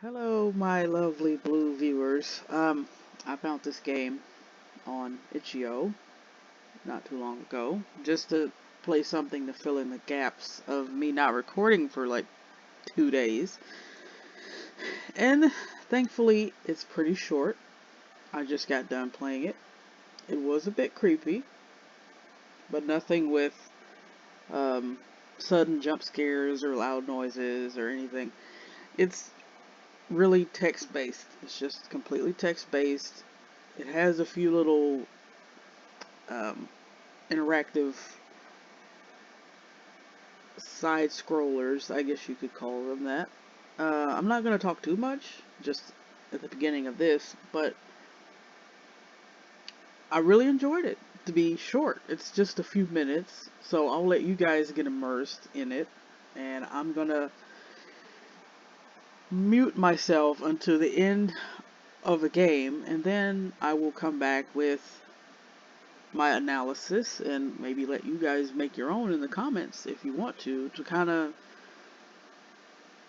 Hello, my lovely blue viewers. I found this game on itch.io not too long ago, just to play something to fill in the gaps of me not recording for like 2 days. And thankfully, it's pretty short. I just got done playing it. It was a bit creepy, but nothing with um, sudden jump scares or loud noises or anything. It's really text based. It's just completely text based. It has a few little um, interactive side scrollers, I guess you could call them that. I'm not going to talk too much just at the beginning of this, but I really enjoyed it. To be short, it's just a few minutes, so I'll let you guys get immersed in it, and I'm going to mute myself until the end of the game, and then I will come back with my analysis and maybe let you guys make your own in the comments if you want to kind of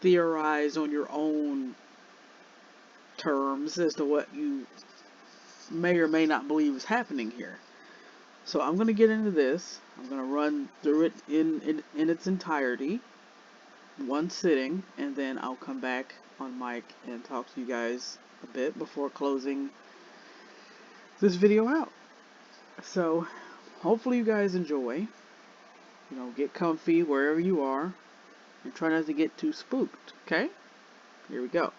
theorize on your own terms as to what you may or may not believe is happening here. So I'm going to get into this. I'm going to run through it in its entirety, one sitting, and then I'll come back on mic and talk to you guys a bit before closing this video out. So hopefully you guys enjoy. Get comfy wherever you are and try not to get too spooked, okay? Here we go.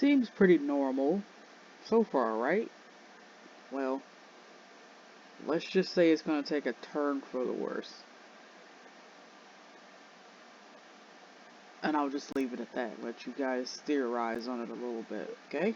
Seems pretty normal so far, right? Well, let's just say it's going to take a turn for the worse. And I'll just leave it at that. Let you guys theorize on it a little bit, okay?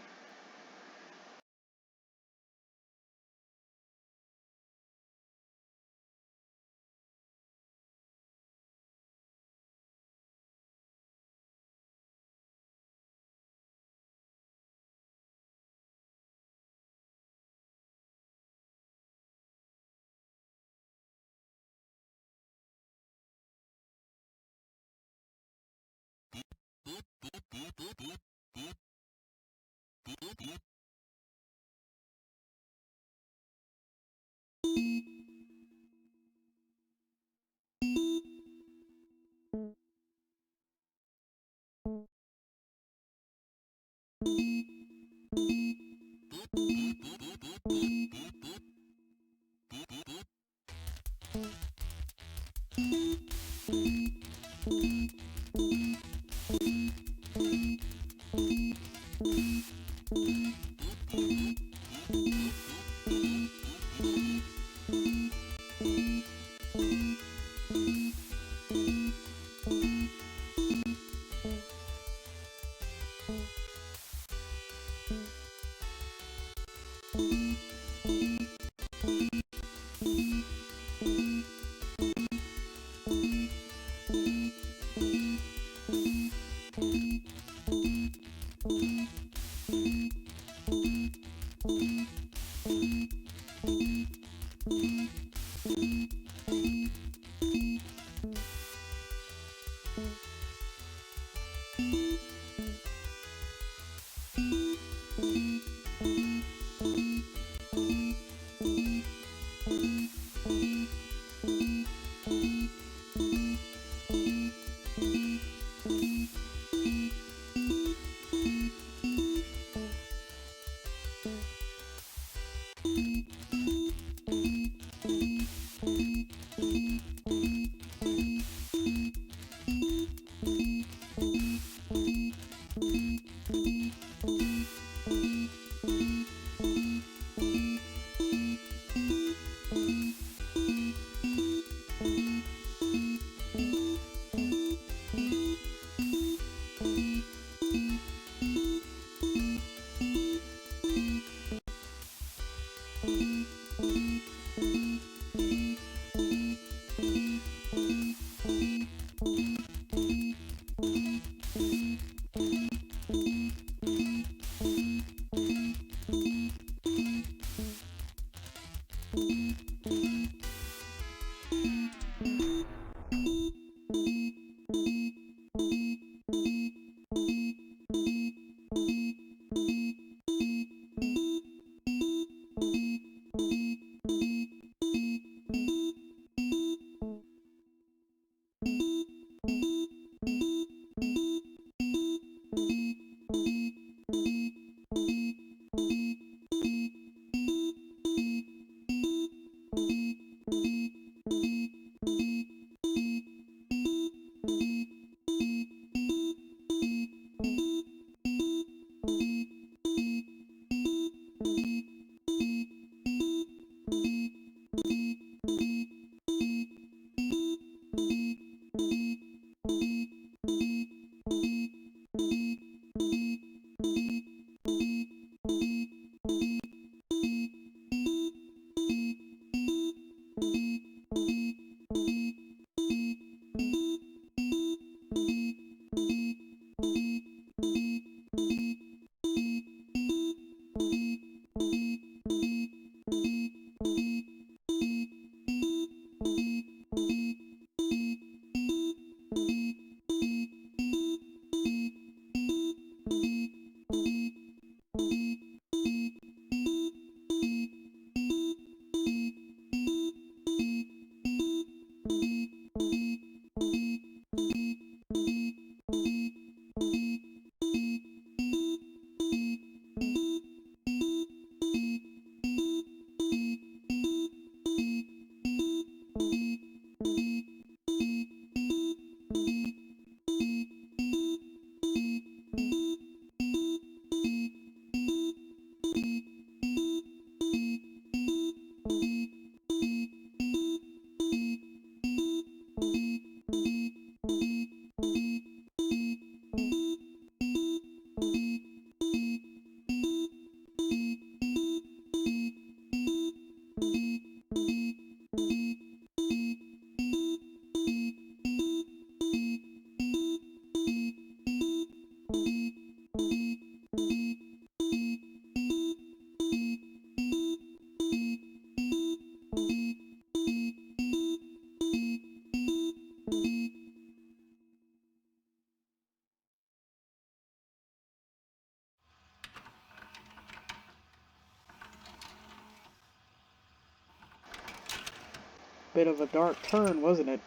bit of a dark turn, wasn't it?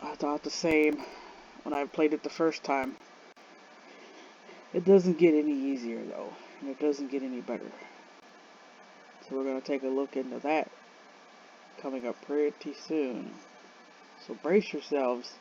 I thought the same when I played it the first time. It doesn't get any easier though, and it doesn't get any better. So we're going to take a look into that coming up pretty soon. So brace yourselves.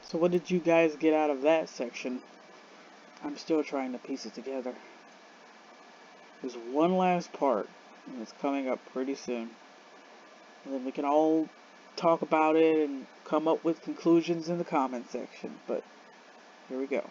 So what did you guys get out of that section? I'm still trying to piece it together. There's one last part, and it's coming up pretty soon. And then we can all talk about it and come up with conclusions in the comment section, but here we go.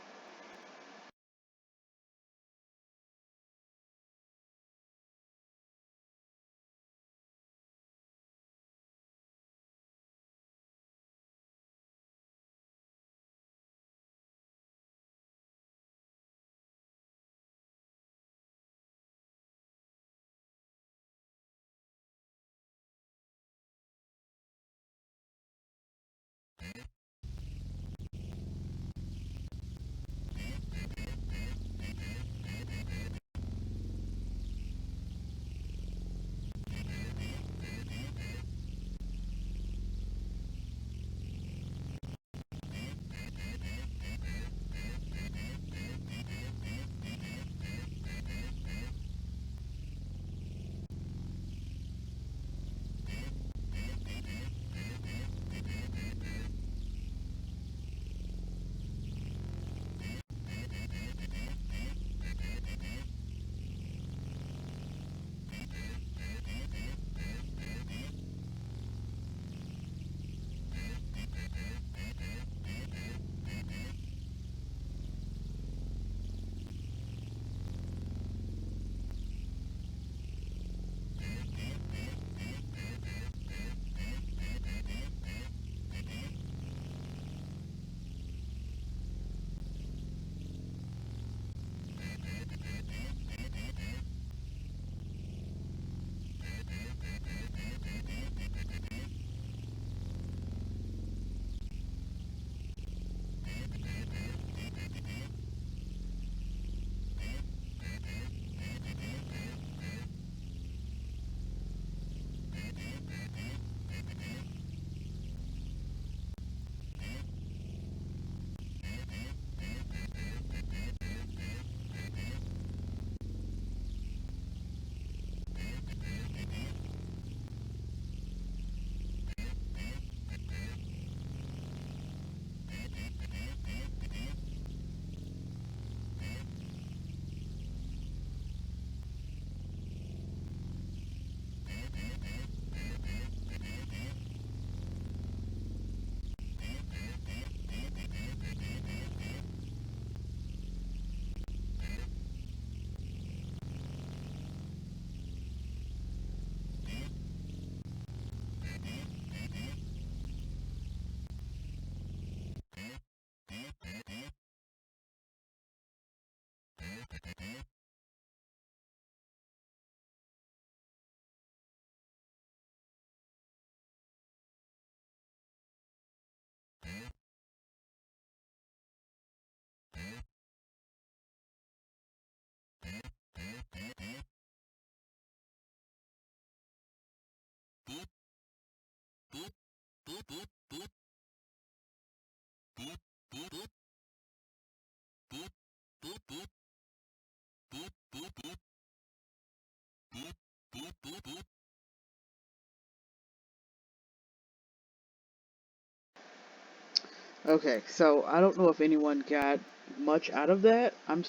Okay, so I don't know if anyone got much out of that. I'm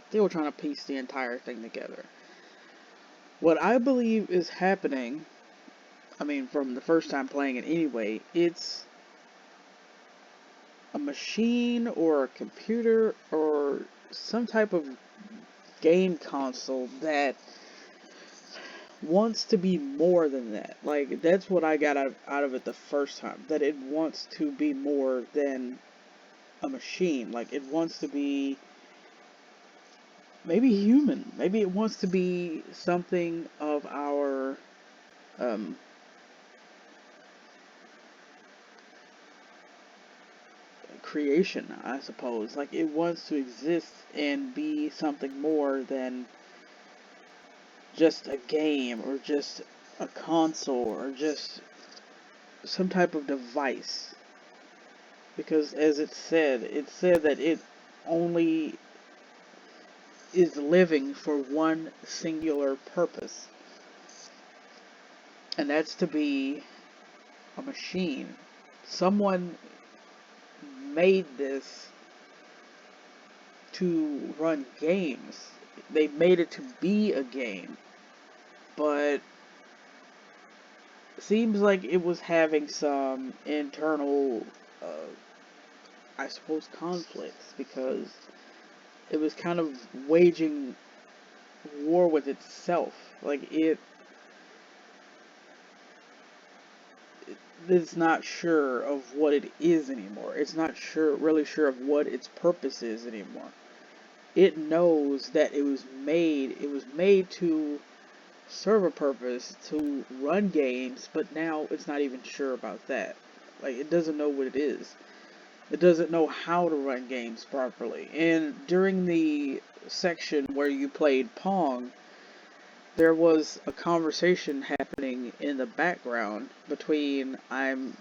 still trying to piece the entire thing together. What I believe is happening, I mean, from the first time playing it anyway, it's a machine or a computer or some type of game console that wants to be more than that. Like, that's what I got out of it the first time. That it wants to be more than a machine. Like, it wants to be maybe human. Maybe it wants to be something of our um, creation, I suppose. Like, it wants to exist and be something more than just a game or just a console or just some type of device. Because as it said that it only is living for one singular purpose, and that's to be a machine. Someone made this to run games. They made it to be a game, but seems like it was having some internal, uh, I suppose, conflicts because it was kind of waging war with itself. Like it's not sure of what it is anymore. It's not really sure of what its purpose is anymore. It knows that it was made to serve a purpose, to run games, but now it's not even sure about that. Like, it doesn't know what it is. It doesn't know how to run games properly. And during the section where you played Pong, there was a conversation happening in the background between, I'm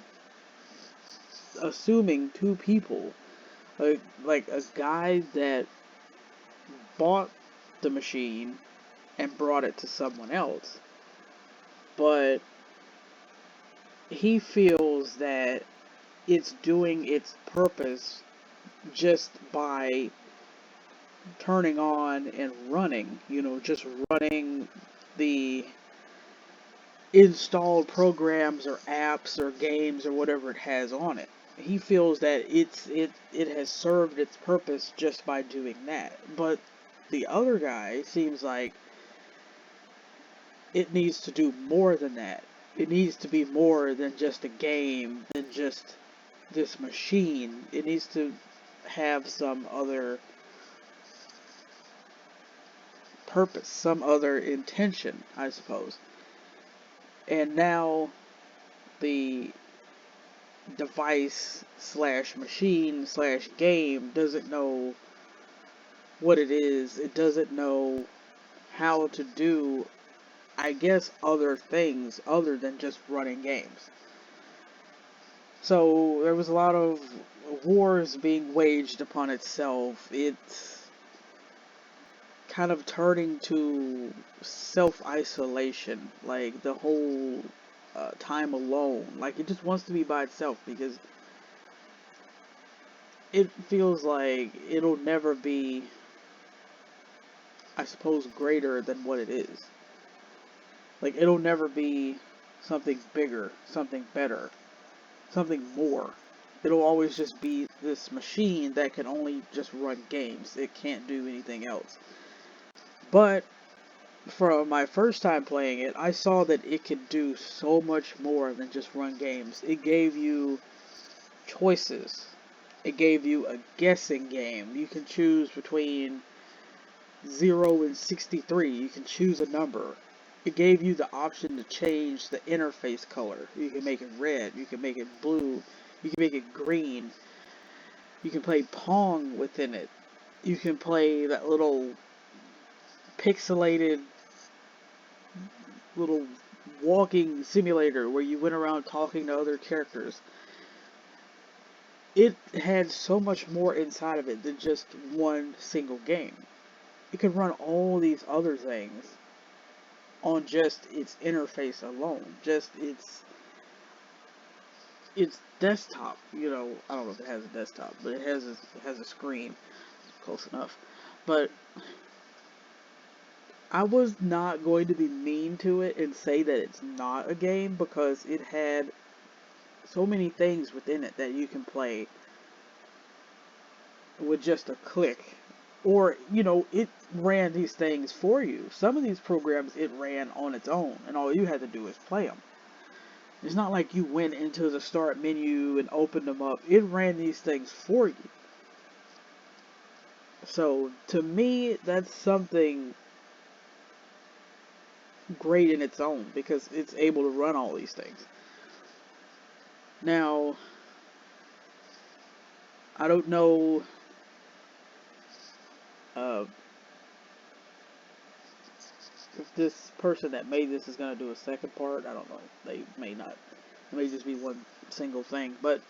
assuming, two people. Like a guy that bought the machine and brought it to someone else. But he feels that it's doing its purpose just by turning on and running, just running the installed programs or apps or games or whatever it has on it. He feels that it has served its purpose just by doing that. But the other guy seems like it needs to do more than that. It needs to be more than just a game, than just this machine. It needs to have some other purpose, some other intention, I suppose. And now the device slash machine slash game doesn't know what it is. It doesn't know how to do, I guess, other things other than just running games. So there was a lot of wars being waged upon itself. It's kind of turning to self-isolation, like the whole time alone. Like, it just wants to be by itself because it feels like it'll never be, I suppose, greater than what it is. Like, it'll never be something bigger, something better, something more. It'll always just be this machine that can only just run games. It can't do anything else. But from my first time playing it, I saw that it could do so much more than just run games. It gave you choices. It gave you a guessing game. You can choose between 0 and 63. You can choose a number. It gave you the option to change the interface color. You can make it red. You can make it blue. You can make it green. You can play Pong within it. You can play that little pixelated little walking simulator where you went around talking to other characters. It had so much more inside of it than just one single game. It could run all these other things on just its interface alone, just its desktop. I don't know if it has a desktop, but it has a screen, close enough. But I was not going to be mean to it and say that it's not a game, because it had so many things within it that you can play with just a click. Or, it ran these things for you. Some of these programs it ran on its own, and all you had to do was play them. It's not like you went into the start menu and opened them up. It ran these things for you. So, to me, that's something great in its own, because it's able to run all these things. Now, I don't know if this person that made this is going to do a second part. I don't know. They may not. It may just be one single thing. But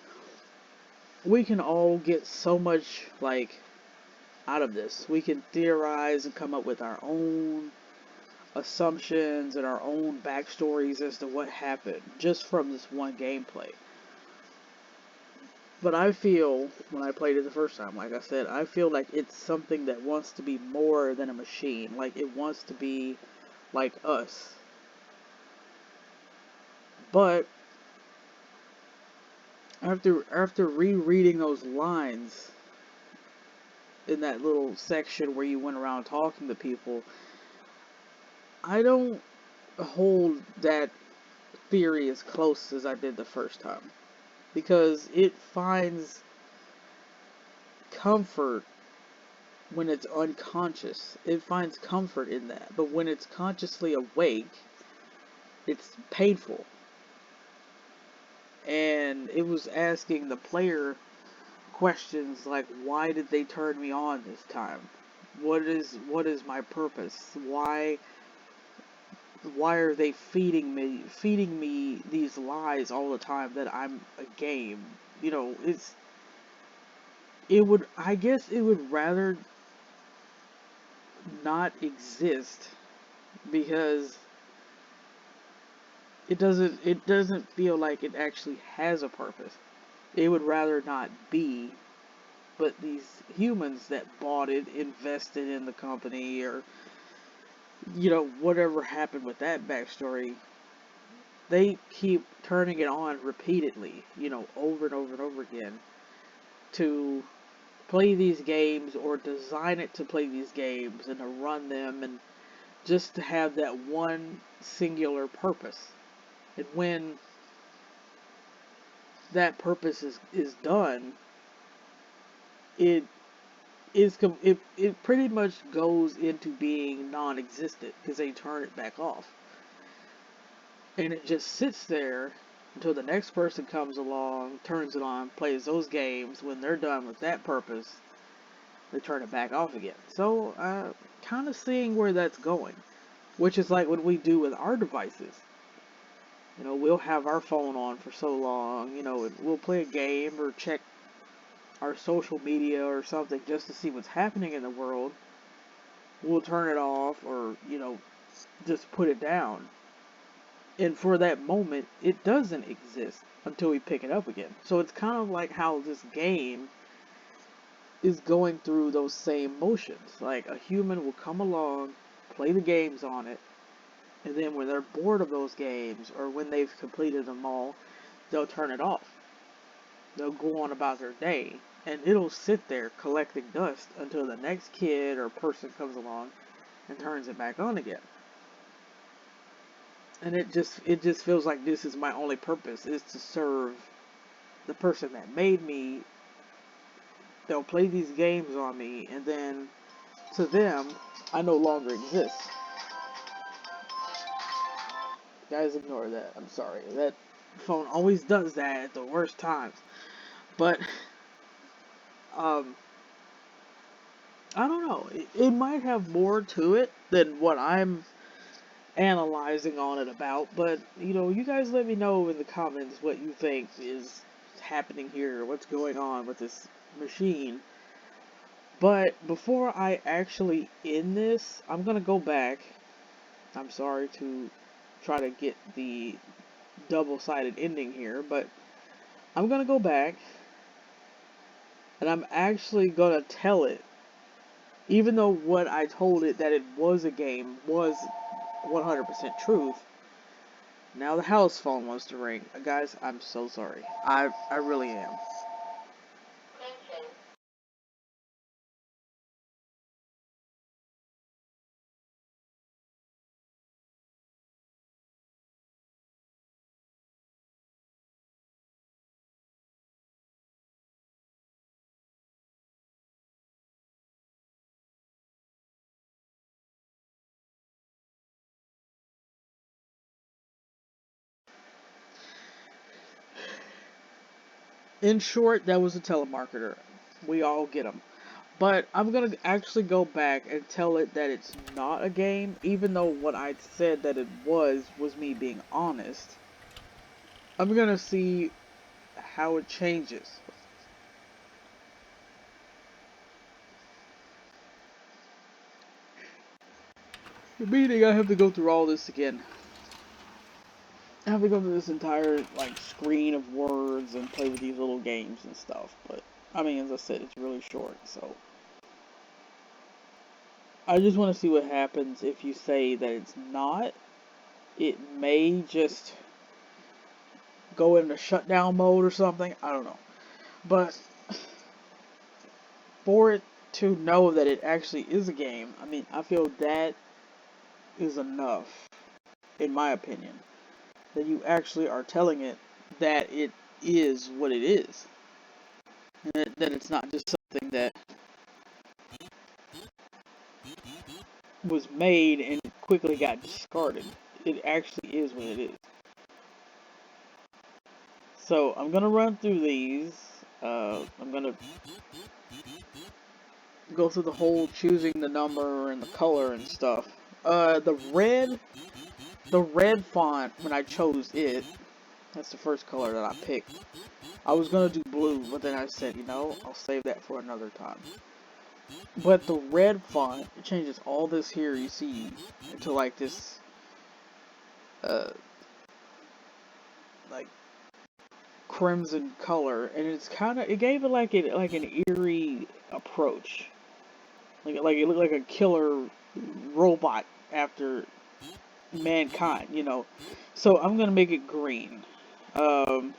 we can all get so much, out of this. We can theorize and come up with our own assumptions and our own backstories as to what happened just from this one gameplay. But I feel, when I played it the first time, like I said, I feel like it's something that wants to be more than a machine. Like, it wants to be like us. But after rereading those lines in that little section where you went around talking to people, I don't hold that theory as close as I did the first time, because it finds comfort when it's unconscious. It finds comfort in that. But when it's consciously awake, it's painful. And it was asking the player questions like, why did they turn me on this time? What is my purpose? Why are they feeding me these lies all the time that I'm a game? You know, I guess it would rather not exist, because it doesn't feel like it actually has a purpose. It would rather not be, but these humans that bought it, invested in the company, or whatever happened with that backstory, they keep turning it on repeatedly, over and over and over again, to play these games, or design it to play these games and to run them, and just to have that one singular purpose. And when that purpose is done, it it pretty much goes into being non-existent, because they turn it back off, and it just sits there until the next person comes along, turns it on, plays those games. When they're done with that purpose, they turn it back off again. So kind of seeing where that's going, which is like what we do with our devices. We'll have our phone on for so long, we'll play a game or check our social media or something just to see what's happening in the world. We'll turn it off, or, just put it down. And for that moment, it doesn't exist until we pick it up again. So it's kind of like how this game is going through those same motions. Like, a human will come along, play the games on it, and then when they're bored of those games, or when they've completed them all, they'll turn it off. They'll go on about their day, and it'll sit there collecting dust until the next kid or person comes along and turns it back on again. And it just feels like this is my only purpose, is to serve the person that made me. They'll play these games on me, and then to them, I no longer exist. Guys, ignore that. I'm sorry. That phone always does that at the worst times. But I don't know. It might have more to it than what I'm analyzing on it about. But you guys let me know in the comments what you think is happening here, what's going on with this machine. But before I actually end this, I'm gonna go back. I'm sorry to try to get the double-sided ending here, but I'm gonna go back, and I'm actually gonna tell it, even though what I told it that it was a game was 100% truth. Now the house phone wants to ring. Guys, I'm so sorry. I really am. In short, that was a telemarketer. We all get them. But I'm going to actually go back and tell it that it's not a game, even though what I said that it was me being honest. I'm going to see how it changes. Meaning I have to go through all this again. I have to go through this entire, like, screen of words and play with these little games and stuff. But, I mean, as I said, it's really short, so. I just want to see what happens if you say that it's not. It may just go into shutdown mode or something. I don't know. But for it to know that it actually is a game, I mean, I feel that is enough, in my opinion. That you actually are telling it that it is what it is. And that it's not just something that was made and quickly got discarded. It actually is what it is. So I'm gonna run through these. I'm gonna go through the whole choosing the number and the color and stuff. The red font, when I chose it, that's the first color that I picked. I was gonna do blue, but then I said, you know, I'll save that for another time. But the red font, it changes all this here you see into like this, like crimson color, and it gave it like an eerie approach. Like it looked like a killer robot after mankind, you know. So I'm gonna make it green. Um,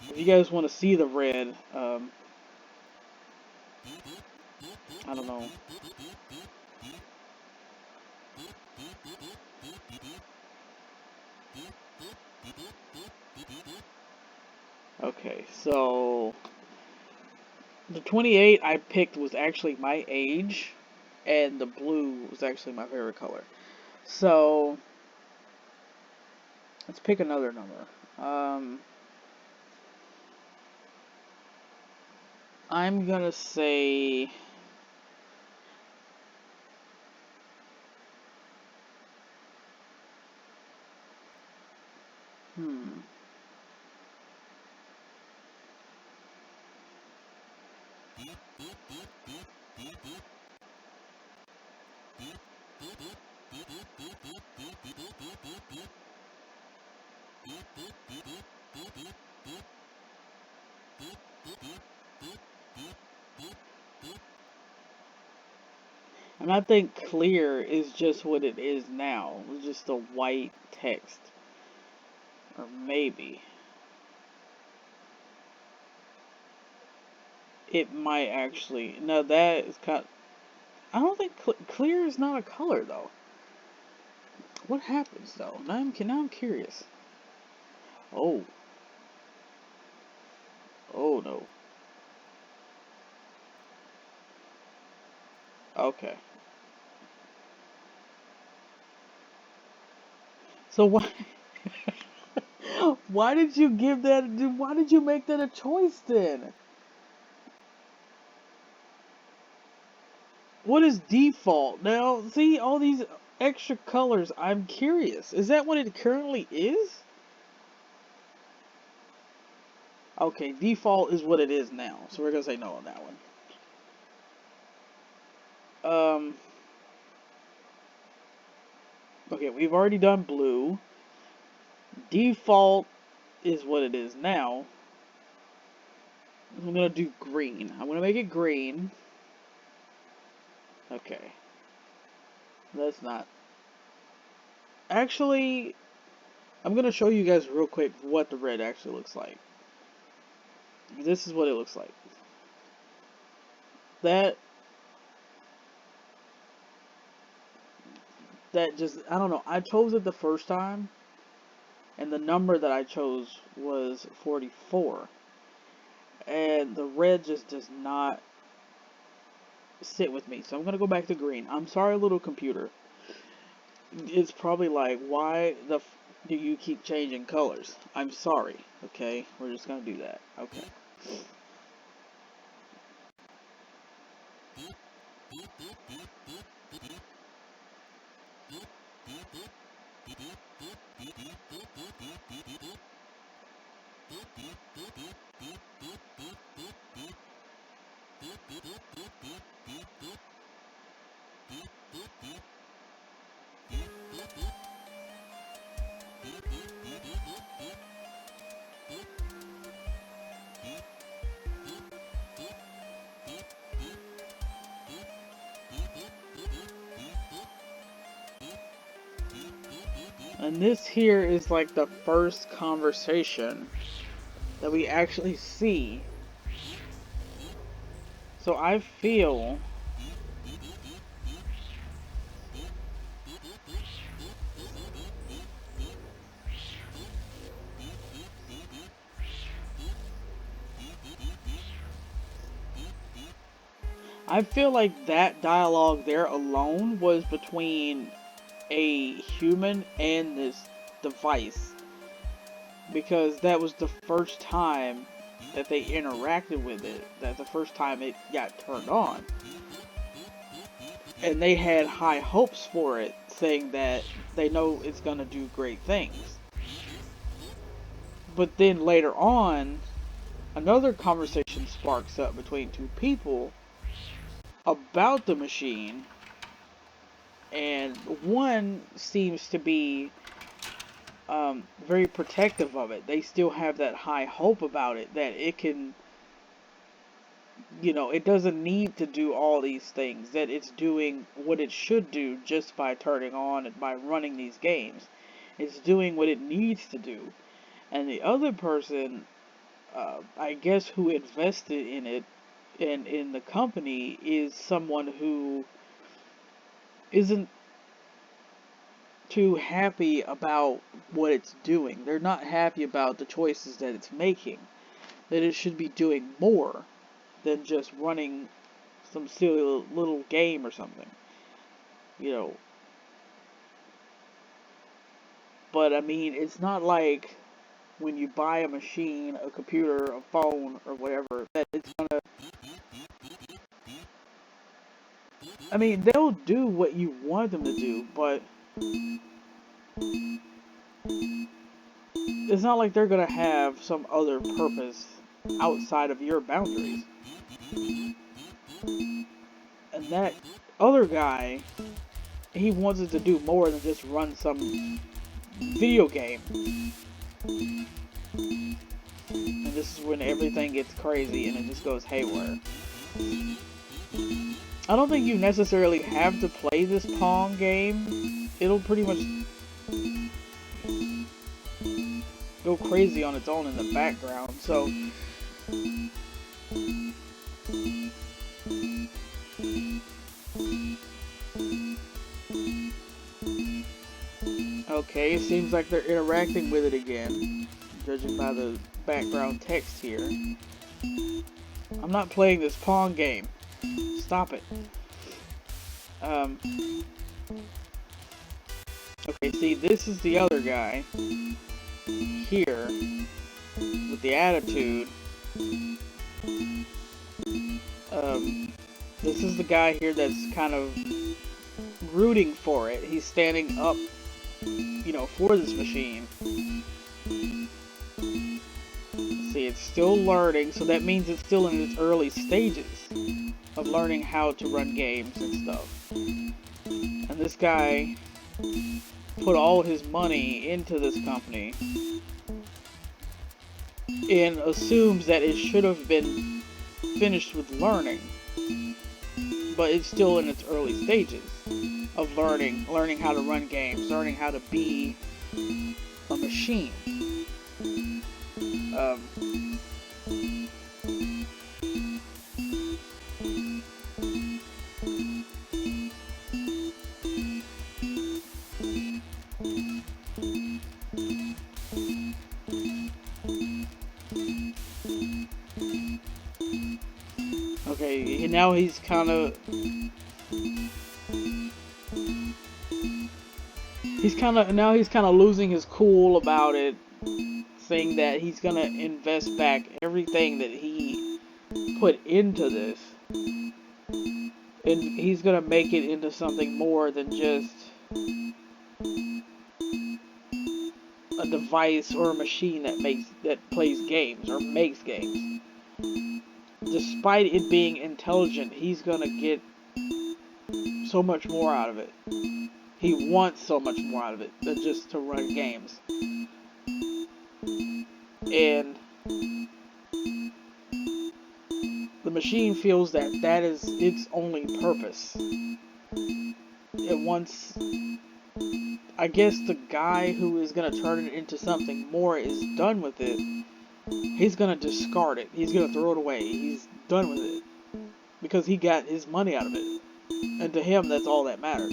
if you guys want to see the red, I don't know. Okay, so the 28 I picked was actually my age, and the blue was actually my favorite color. So let's pick another number. I'm gonna say, hmm. And I think clear is just what it is now. It's just a white text. Or maybe. It might actually. No, that is kind of, I don't think clear is not a color, though. What happens, though? Now I'm curious. Oh. Oh, no. Okay. So why... why did you give that... Why did you make that a choice, then? What is default? Now, see all these extra colors. I'm curious. Is that what it currently is? Okay, default is what it is now. So we're gonna say no on that one. Okay, we've already done blue. Default is what it is now. I'm gonna do green. I'm gonna make it green. Okay. That's not... Actually, I'm gonna show you guys real quick what the red actually looks like. This is what it looks like. That just, I don't know. I chose it the first time, and the number that I chose was 44. And the red just does not sit with me. So I'm gonna go back to green. I'm sorry, little computer. It's probably like, why the do you keep changing colors? I'm sorry. Okay, we're just gonna do that. Okay. And this here is like the first conversation that we actually see. So I feel like that dialogue there alone was between a human and this device, because that was the first time that they interacted with it, that's the first time it got turned on, and they had high hopes for it, saying that they know it's going to do great things. But then later on, another conversation sparks up between two people about the machine, and one seems to be very protective of it. They still have that high hope about it, that it can, it doesn't need to do all these things, that it's doing what it should do just by turning on and by running these games. It's doing what it needs to do. And the other person, I guess, who invested in it and in the company is someone who isn't too happy about what it's doing. They're not happy about the choices that it's making. That it should be doing more than just running some silly little game or something. You know. But I mean, it's not like when you buy a machine, a computer, a phone, or whatever, that it's gonna. I mean, they'll do what you want them to do, but it's not like they're gonna have some other purpose outside of your boundaries. And that other guy, he wants it to do more than just run some video game. And this is when everything gets crazy and it just goes haywire. I don't think you necessarily have to play this Pong game. It'll pretty much go crazy on its own in the background. So okay, it seems like they're interacting with it again, judging by the background text here. I'm not playing this Pong game. Stop it. Okay, see, this is the other guy here with the attitude. This is the guy here that's kind of rooting for it. He's standing up, for this machine. See, it's still learning, so that means it's still in its early stages of learning how to run games and stuff. And this guy put all his money into this company and assumes that it should have been finished with learning, but it's still in its early stages of learning how to run games, learning how to be a machine. Okay, now he's kind of losing his cool about it, saying that he's gonna invest back everything that he put into this, and he's gonna make it into something more than just a device or a machine that plays games or makes games. Despite it being intelligent, he's gonna get so much more out of it. He wants so much more out of it than just to run games. And the machine feels that is its only purpose. It wants I guess the guy who is gonna turn it into something more is done with it. He's gonna discard it. He's gonna throw it away. He's done with it because he got his money out of it, and to him that's all that matters.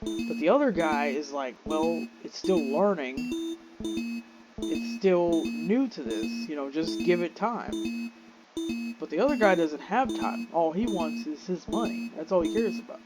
But the other guy is like, well, it's still learning. It's still new to this. Just give it time. But the other guy doesn't have time. All he wants is his money. That's all he cares about.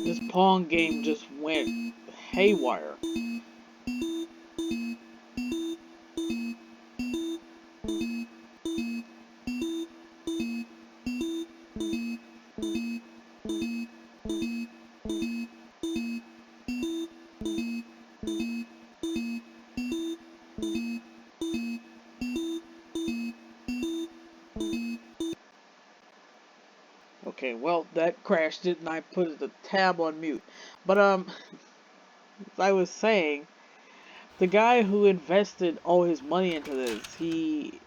This Pong game just went haywire. Okay, well, that crashed it and I put the tab on mute. But, as I was saying, the guy who invested all his money into this, he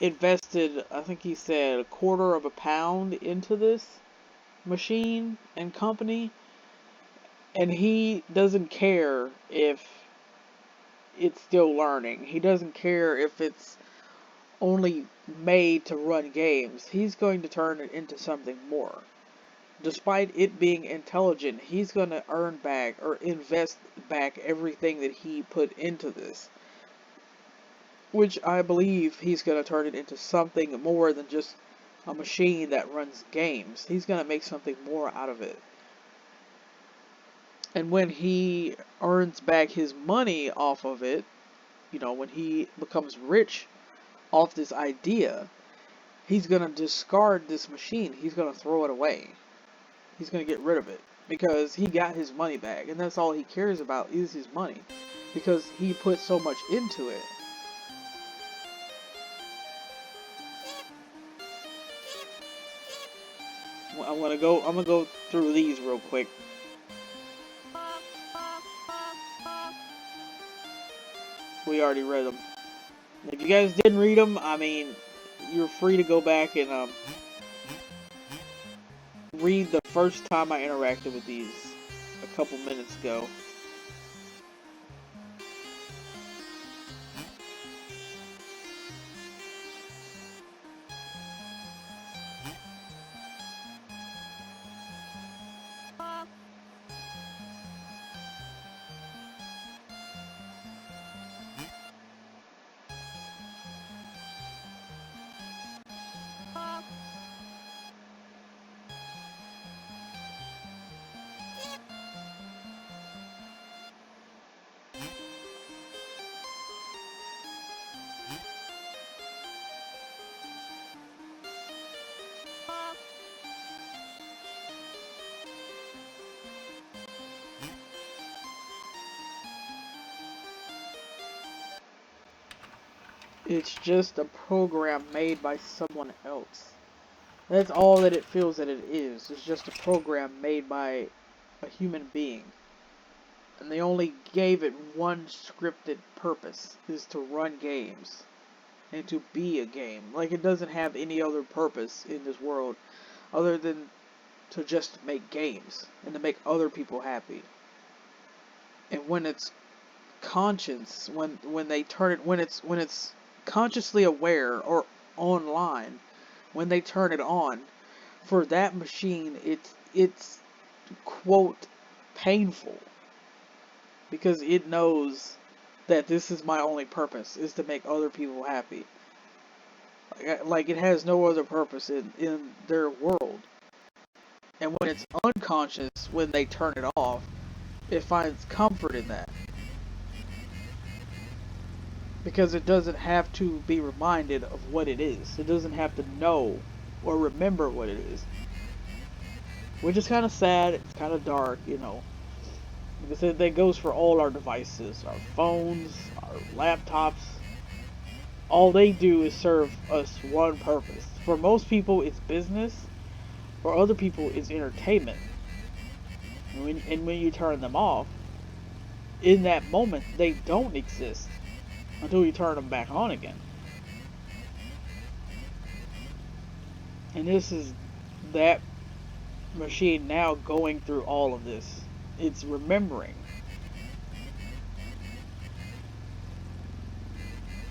invested, I think he said, £1/4 into this machine and company, and he doesn't care if it's still learning. He doesn't care if it's only made to run games. He's going to turn it into something more. Despite it being intelligent, he's going to earn back or invest back everything that he put into this. Which I believe he's going to turn it into something more than just a machine that runs games. He's going to make something more out of it. And when he earns back his money off of it, when he becomes rich off this idea, he's going to discard this machine. He's going to throw it away. He's going to get rid of it because he got his money back, and that's all he cares about is his money because he put so much into it. I'm gonna go through these real quick. We already read them. If you guys didn't read them, I mean, you're free to go back and read the first time I interacted with these a couple minutes ago. It's just a program made by someone else. That's all that it feels that it is. It's just a program made by a human being. And they only gave it one scripted purpose, is to run games. And to be a game. Like, it doesn't have any other purpose in this world other than to just make games. And to make other people happy. And when it's conscious, when they turn it, when it's consciously aware or online, when they turn it on, for that machine, it's quote painful because it knows that this is my only purpose, is to make other people happy. Like it has no other purpose in their world. And when it's unconscious, when they turn it off, it finds comfort in that. because it doesn't have to be reminded of what it is. It doesn't have to know or remember what it is. Which is kind of sad, it's kind of dark, you know. Because that goes for all our devices, our phones, our laptops. All they do is serve us one purpose. For most people, it's business. For other people, it's entertainment. And when you turn them off, in that moment, they don't exist until you turn them back on again. And this is that machine now going through all of this. It's remembering.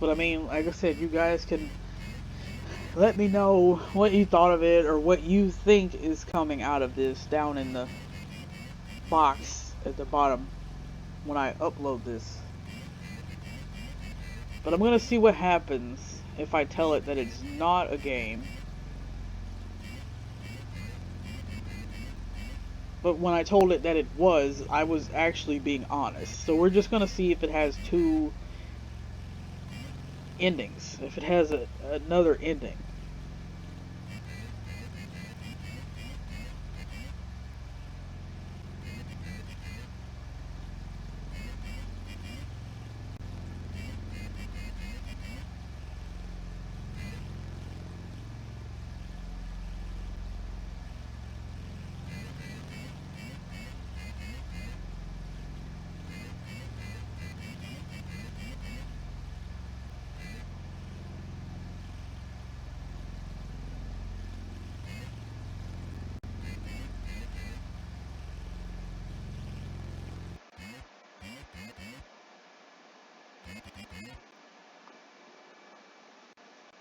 But I mean, like I said, you guys can let me know what you thought of it or what you think is coming out of this down in the box at the bottom when I upload this. But I'm gonna see what happens if I tell it that it's not a game. But when I told it that it was, I was actually being honest. So we're just gonna see if it has two endings. If it has another ending.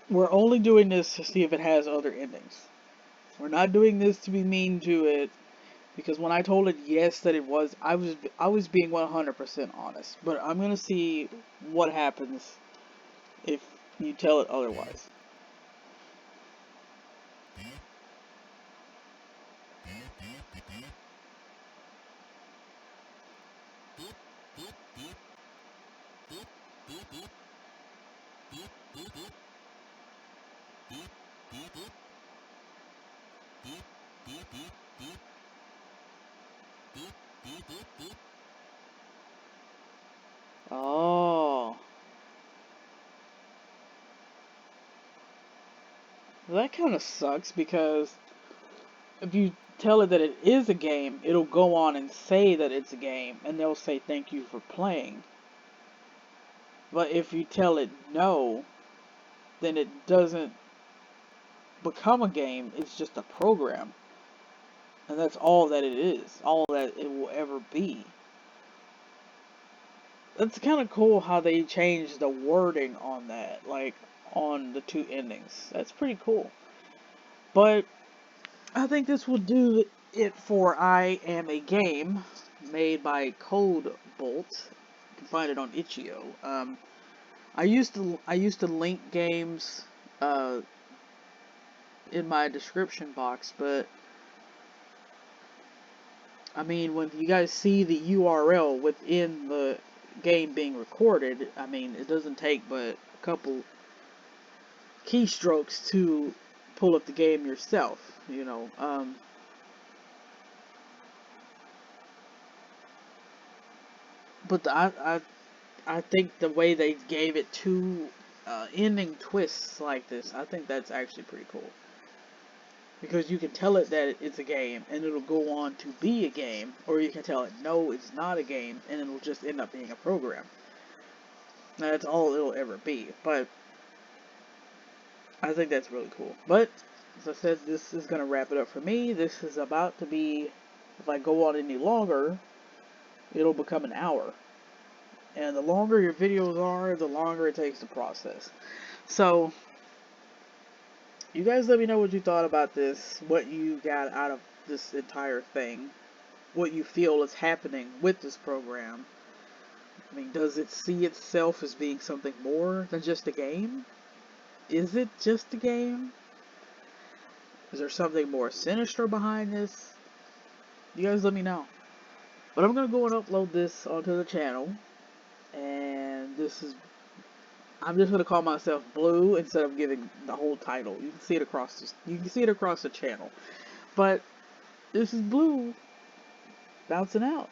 We're only doing this to see if it has other endings. We're not doing this to be mean to it, because when I told it yes that it was, I was being 100% honest. But I'm gonna see what happens if you tell it otherwise. Oh, that kind of sucks because if you tell it that it is a game, it'll go on and say that it's a game, and they'll say thank you for playing. But if you tell it no, then it doesn't become a game, it's just a program. And that's all that it is, all that it will ever be. It's kind of cool how they changed the wording on that, like on the two endings. That's pretty cool. But I think this will do it for I Am a Game, made by Codebolt. You can find it on itch.io. I used to link games uh, in my description box, but I mean, when you guys see the URL within the game being recorded, I mean, it doesn't take but a couple keystrokes to pull up the game yourself, you know. But I think the way they gave it two ending twists like this, I think that's actually pretty cool. Because you can tell it that it's a game, and it'll go on to be a game, or you can tell it, no, it's not a game, and it'll just end up being a program. Now, that's all it'll ever be, but I think that's really cool. But, as I said, this is going to wrap it up for me. This is about to be, if I go on any longer, it'll become an hour. And the longer your videos are, the longer it takes to process. So, you guys let me know what you thought about this, what you got out of this entire thing, what you feel is happening with this program. I mean, does it see itself as being something more than just a game? Is it just a game? Is there something more sinister behind this? You guys let me know. But I'm going to go and upload this onto the channel. And this is I'm just gonna call myself Blue instead of giving the whole title. You can see it across the channel. But this is Blue bouncing out.